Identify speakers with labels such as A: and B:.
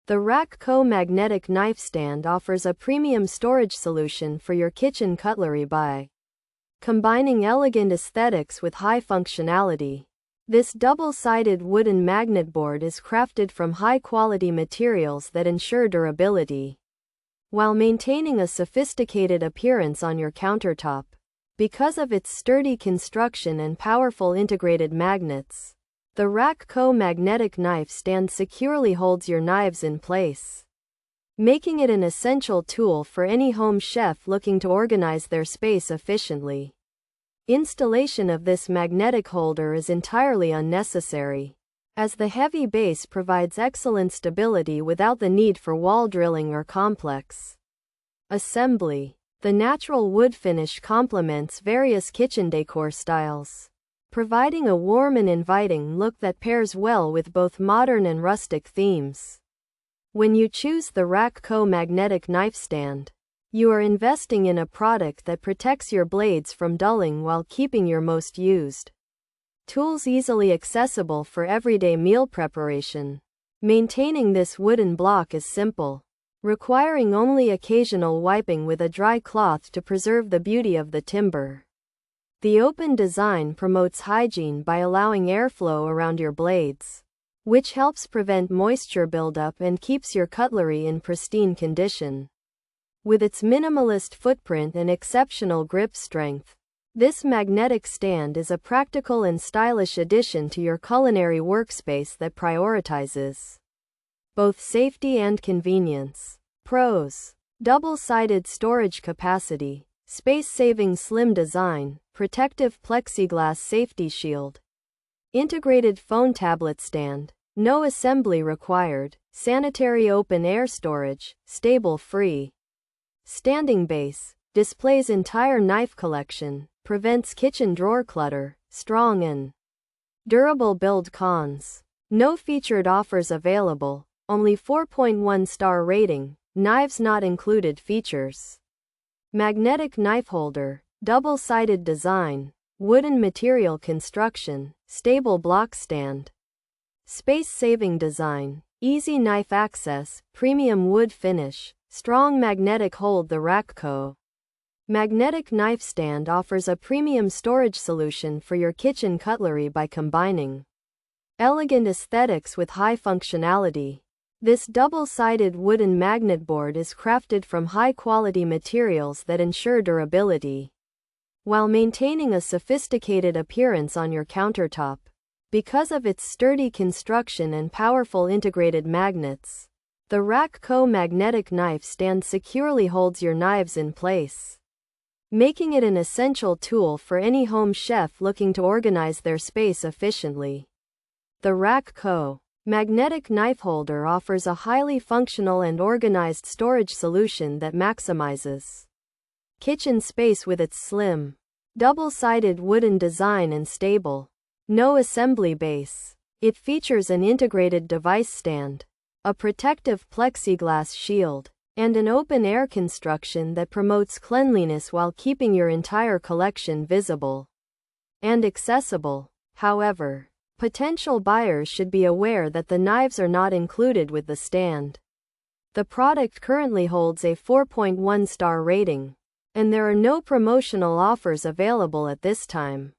A: TheRackCo Magnetic Knife Stand offers a premium storage solution for your kitchen cutlery by combining elegant aesthetics with high functionality. This double-sided wooden magnet board is crafted from high-quality materials that ensure durability, while maintaining a sophisticated appearance on your countertop. Because of its sturdy construction and powerful integrated magnets, the TheRackCo Magnetic Knife Stand securely holds your knives in place, making it an essential tool for any home chef looking to organize their space efficiently. Installation of this magnetic holder is entirely unnecessary, as the heavy base provides excellent stability without the need for wall drilling or complex assembly. The natural wood finish complements various kitchen decor styles, providing a warm and inviting look that pairs well with both modern and rustic themes. When you choose the TheRackCo Magnetic Knife Stand, you are investing in a product that protects your blades from dulling while keeping your most used tools easily accessible for everyday meal preparation. Maintaining this wooden block is simple, requiring only occasional wiping with a dry cloth to preserve the beauty of the timber. The open design promotes hygiene by allowing airflow around your blades, which helps prevent moisture buildup and keeps your cutlery in pristine condition. With its minimalist footprint and exceptional grip strength, this magnetic stand is a practical and stylish addition to your culinary workspace that prioritizes both safety and convenience. Pros: double-sided storage capacity, space-saving slim design, protective plexiglass safety shield, integrated phone tablet stand, no assembly required, sanitary open-air storage, stable free standing base, displays entire knife collection, prevents kitchen drawer clutter, strong and durable build. Cons: no featured offers available, only 4.1 star rating, knives not included. Features: magnetic knife holder, double-sided design, wooden material construction, stable block stand, space-saving design, easy knife access, premium wood finish, strong magnetic hold. The TheRackCo Magnetic Knife Stand offers a premium storage solution for your kitchen cutlery by combining elegant aesthetics with high functionality. This double-sided wooden magnet board is crafted from high-quality materials that ensure durability, while maintaining a sophisticated appearance on your countertop. Because of its sturdy construction and powerful integrated magnets, the TheRackCo Magnetic Knife Stand securely holds your knives in place, making it an essential tool for any home chef looking to organize their space efficiently. The TheRackCo Magnetic Knife Holder offers a highly functional and organized storage solution that maximizes kitchen space with its slim, double-sided wooden design and stable, no assembly base. It features an integrated device stand, a protective plexiglass shield, and an open-air construction that promotes cleanliness while keeping your entire collection visible and accessible. However, potential buyers should be aware that the knives are not included with the stand. The product currently holds a 4.1 star rating, and there are no promotional offers available at this time.